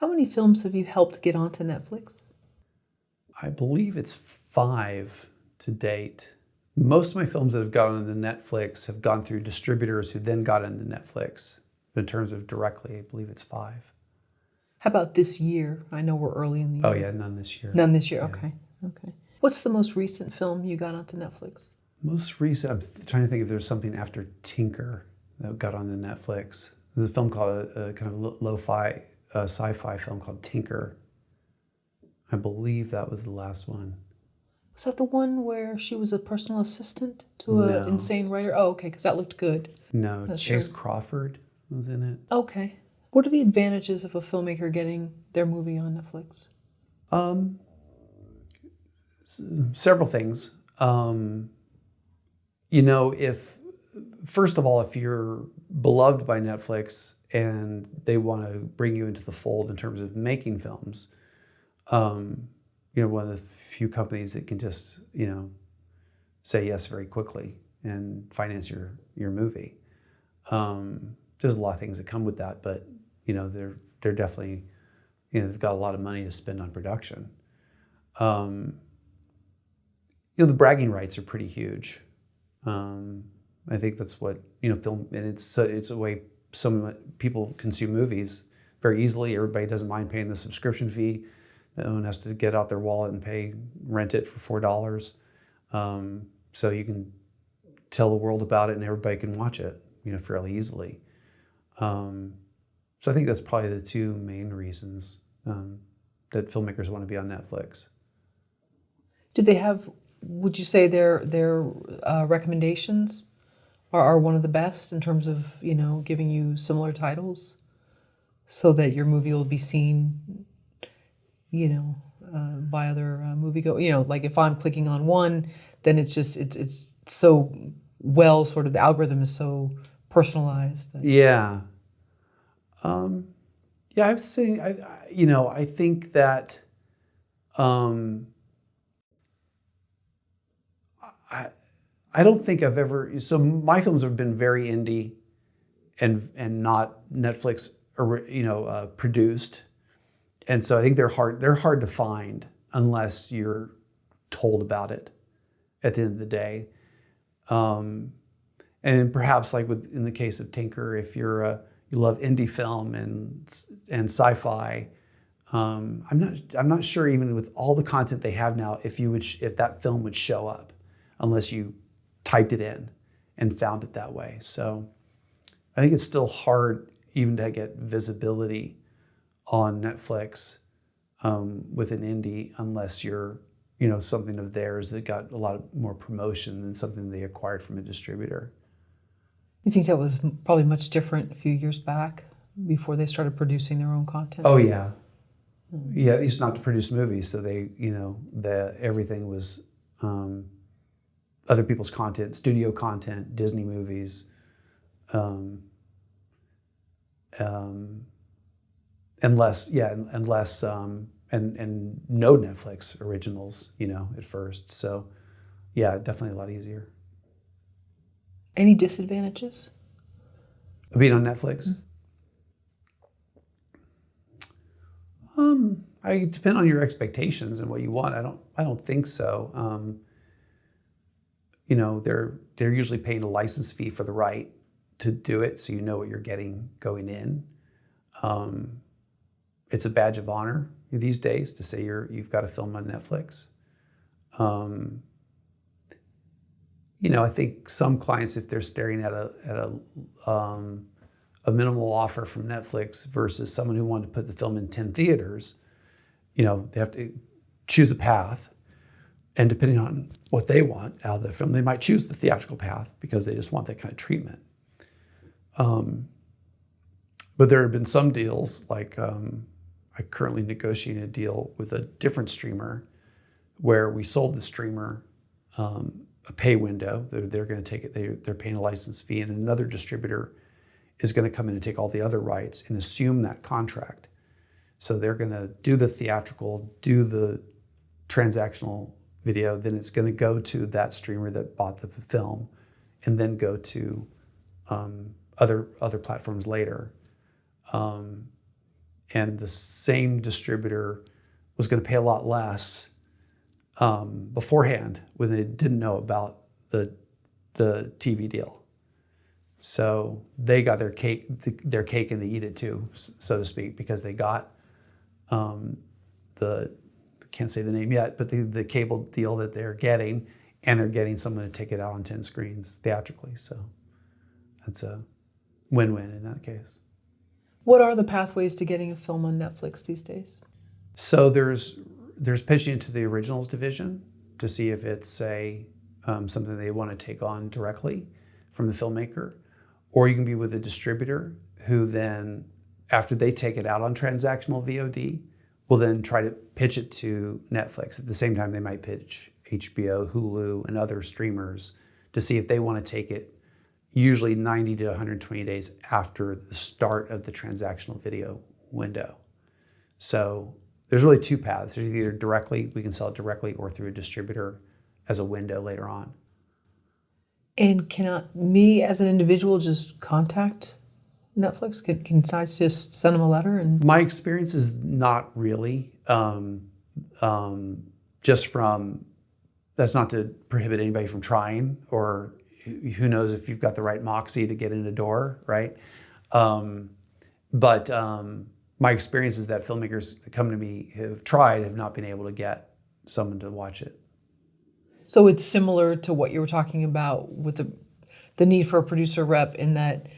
How many films have you helped get onto Netflix? I believe it's 5 to date. Most of my films that have gone into Netflix have gone through distributors who then got into Netflix. But in terms of directly, I believe it's 5. How about this year? I know we're early in the year. Oh yeah, none this year. None this year, Yeah. okay. Okay. What's the most recent film you got onto Netflix? Most recent, I'm trying to think if there's something after Tinker that got onto Netflix. There's a film called, a kind of lo-fi sci-fi film called Tinker. I believe that was the last one. Was that the one where she was a personal assistant to an No. insane writer? Oh, okay, because that looked good. No, Not Chase sure. Crawford was in it. Okay. What are the advantages of a filmmaker getting their movie on Netflix? Several things. You know, first of all, if you're beloved by Netflix and they want to bring you into the fold in terms of making films, you know, one of the few companies that can just, you know, say yes very quickly and finance your movie. There's a lot of things that come with that, but you know, they're definitely, you know, they've got a lot of money to spend on production. You know, the bragging rights are pretty huge. I think that's what, you know, film, and it's a way some people consume movies very easily. Everybody doesn't mind paying the subscription fee. No one has to get out their wallet and rent it for $4. So you can tell the world about it and everybody can watch it, you know, fairly easily. So I think that's probably the 2 main reasons that filmmakers want to be on Netflix. Do they have, would you say their recommendations are one of the best in terms of, you know, giving you similar titles so that your movie will be seen, you know, by other moviegoers? You know, like if I'm clicking on one, then it's just, it's so well, sort of the algorithm is so personalized. Yeah. Yeah, I've seen, you know, I think that I don't think I've ever, so my films have been very indie and not Netflix, you know, produced. And so I think they're hard to find unless you're told about it at the end of the day. And perhaps like in the case of Tinker, if you love indie film and sci-fi, I'm not sure even with all the content they have now if that film would show up unless you typed it in and found it that way. So I think it's still hard even to get visibility on Netflix with an indie unless you're, you know, something of theirs that got a lot more promotion than something they acquired from a distributor. You think that was probably much different a few years back before they started producing their own content? Oh yeah. Yeah, they used not to produce movies, so they, you know, everything was other people's content, studio content, Disney movies, and no Netflix originals, you know, at first. So yeah, definitely a lot easier. Any disadvantages? Being on Netflix? I depend on your expectations and what you want. I don't think so. You know, they're usually paying a license fee for the right to do it, so you know what you're getting going in. It's a badge of honor these days to say you've got a film on Netflix. You know, I think some clients, if they're staring at a minimal offer from Netflix versus someone who wanted to put the film in 10 theaters, you know, they have to choose a path. And depending on what they want out of the film, they might choose the theatrical path because they just want that kind of treatment. But there have been some deals, like I currently negotiated a deal with a different streamer where we sold the streamer a pay window. They're going to take it, they're paying a license fee, and another distributor is going to come in and take all the other rights and assume that contract. So they're going to do the theatrical, do the transactional video, then it's going to go to that streamer that bought the film, and then go to other platforms later. and the same distributor was going to pay a lot less beforehand when they didn't know about the TV deal. So they got their cake and they eat it too, so to speak, because they got can't say the name yet, but the cable deal that they're getting, and they're getting someone to take it out on 10 screens theatrically. So that's a win-win in that case. What are the pathways to getting a film on Netflix these days? So there's pitching into the originals division to see if it's something they want to take on directly from the filmmaker, or you can be with a distributor who then, after they take it out on transactional VOD, will then try to pitch it to Netflix. At the same time, they might pitch HBO, Hulu, and other streamers to see if they want to take it, usually 90 to 120 days after the start of the transactional video window. So there's really two paths. There's either directly, we can sell it directly, or through a distributor as a window later on. And can me as an individual just contact Netflix? Can I just send them a letter? And my experience is not really. Just from, that's not to prohibit anybody from trying, or who knows if you've got the right moxie to get in the door, right? But my experience is that filmmakers that come to me have tried, have not been able to get someone to watch it. So it's similar to what you were talking about with the need for a producer rep, in that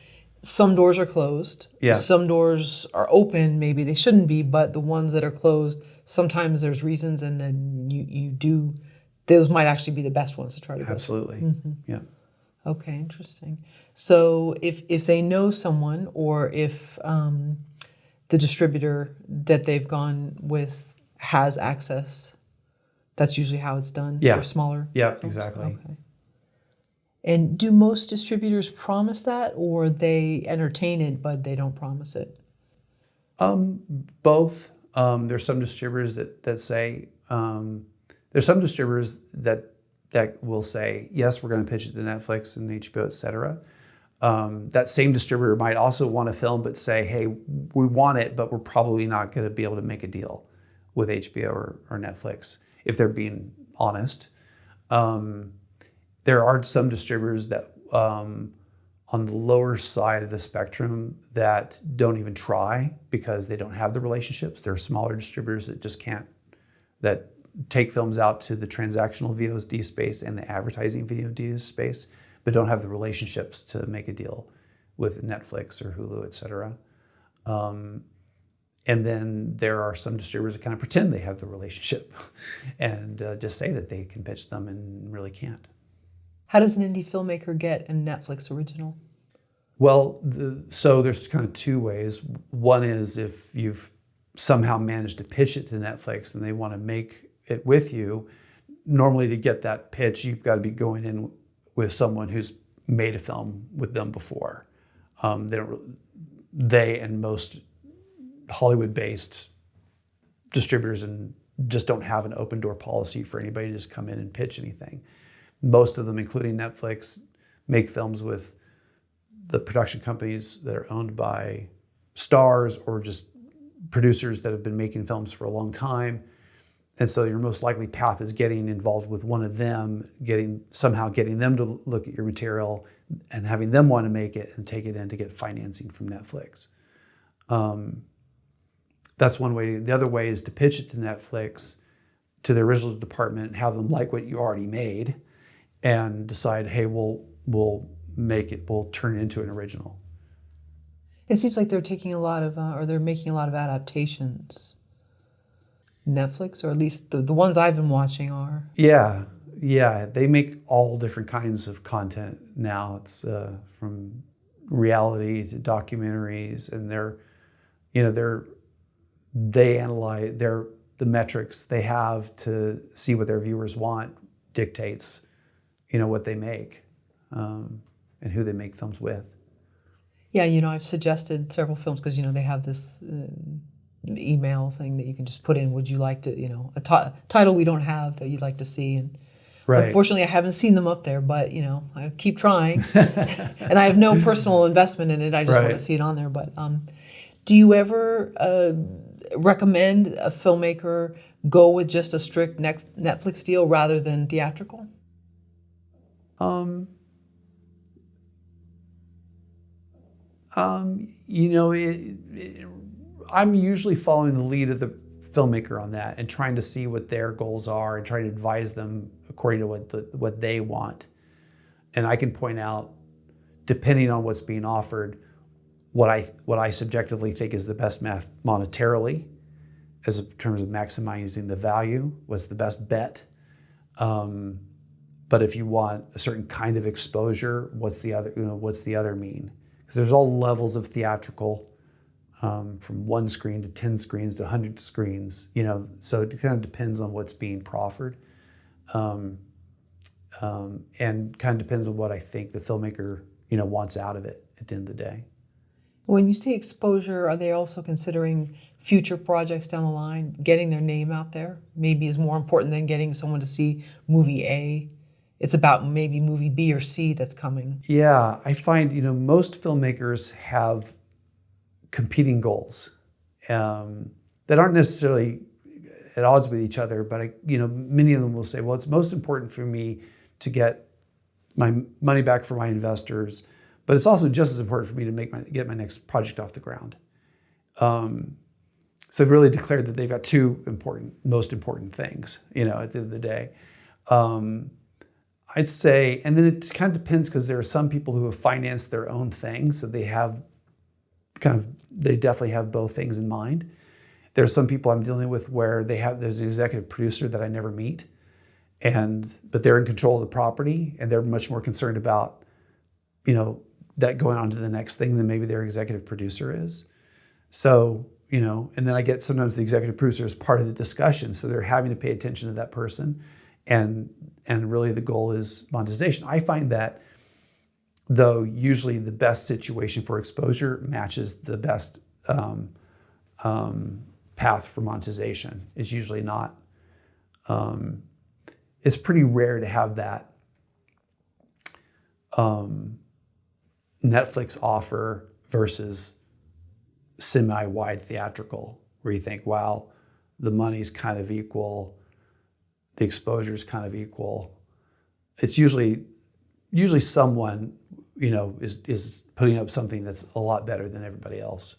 some doors are closed, Yeah. some doors are open, maybe they shouldn't be, but the ones that are closed, sometimes there's reasons, and then you do, those might actually be the best ones to try to go. Absolutely, yeah. Okay, interesting. So if they know someone, or if the distributor that they've gone with has access, that's usually how it's done for smaller Yeah, films? exactly. Okay. And do most distributors promise that, or they entertain it but they don't promise it? Both. There's some distributors that say, there's some distributors that will say, yes, we're going to pitch it to Netflix and HBO, et cetera. That same distributor might also want a film but say, hey, we want it, but we're probably not going to be able to make a deal with HBO or Netflix, if they're being honest. There are some distributors that on the lower side of the spectrum that don't even try because they don't have the relationships. There are smaller distributors that just can't, that take films out to the transactional VOD space and the advertising VOD space, but don't have the relationships to make a deal with Netflix or Hulu, et cetera. And then there are some distributors that kind of pretend they have the relationship and just say that they can pitch them and really can't. How does an indie filmmaker get a Netflix original? Well, so there's kind of two ways. One is if you've somehow managed to pitch it to Netflix and they want to make it with you, normally to get that pitch, you've got to be going in with someone who's made a film with them before. They and most Hollywood-based distributors and just don't have an open door policy for anybody to just come in and pitch anything. Most of them, including Netflix, make films with the production companies that are owned by Starz or just producers that have been making films for a long time. And so your most likely path is getting involved with one of them, somehow getting them to look at your material and having them want to make it and take it in to get financing from Netflix. That's one way. The other way is to pitch it to Netflix, to the original department, and have them like what you already made and decide, hey, we'll make it, we'll turn it into an original. It seems like they're taking a lot of, or they're making a lot of adaptations. Netflix, or at least the ones I've been watching are. Yeah, they make all different kinds of content now. It's from reality to documentaries, and they analyze the metrics they have to see what their viewers want dictates, what they make, and who they make films with. Yeah, I've suggested several films because, they have this email thing that you can just put in, would you like to, a title we don't have that you'd like to see. And right. Unfortunately, I haven't seen them up there, but, I keep trying. And I have no personal investment in it. I just want to see it on there. But Do you ever recommend a filmmaker go with just a strict Netflix deal rather than theatrical? Um, I'm usually following the lead of the filmmaker on that and trying to see what their goals are and trying to advise them according to what they want. And I can point out, depending on what's being offered, what I subjectively think is the best math monetarily, as in terms of maximizing the value, what's the best bet. But if you want a certain kind of exposure, what's the other mean? Because there's all levels of theatrical, from 1 screen to 10 screens to 100 screens. So it kind of depends on what's being proffered, and kind of depends on what I think the filmmaker wants out of it at the end of the day. When you say exposure, are they also considering future projects down the line? Getting their name out there maybe is more important than getting someone to see movie A. It's about maybe movie B or C that's coming. Yeah, I find most filmmakers have competing goals that aren't necessarily at odds with each other, but many of them will say, well, it's most important for me to get my money back for my investors, but it's also just as important for me to get my next project off the ground. So they've really declared that they've got two most important things, at the end of the day. I'd say, and then it kind of depends, because there are some people who have financed their own thing, so they definitely have both things in mind. There's some people I'm dealing with where there's an executive producer that I never meet, but they're in control of the property, and they're much more concerned about, that going on to the next thing than maybe their executive producer is. So, and then I get sometimes the executive producer is part of the discussion, so they're having to pay attention to that person, and really the goal is monetization. I find that, though, usually the best situation for exposure matches the best path for monetization. Is usually not. It's pretty rare to have that Netflix offer versus semi-wide theatrical, where you think, wow, the money's kind of equal, the exposure's kind of equal. It's usually someone is putting up something that's a lot better than everybody else.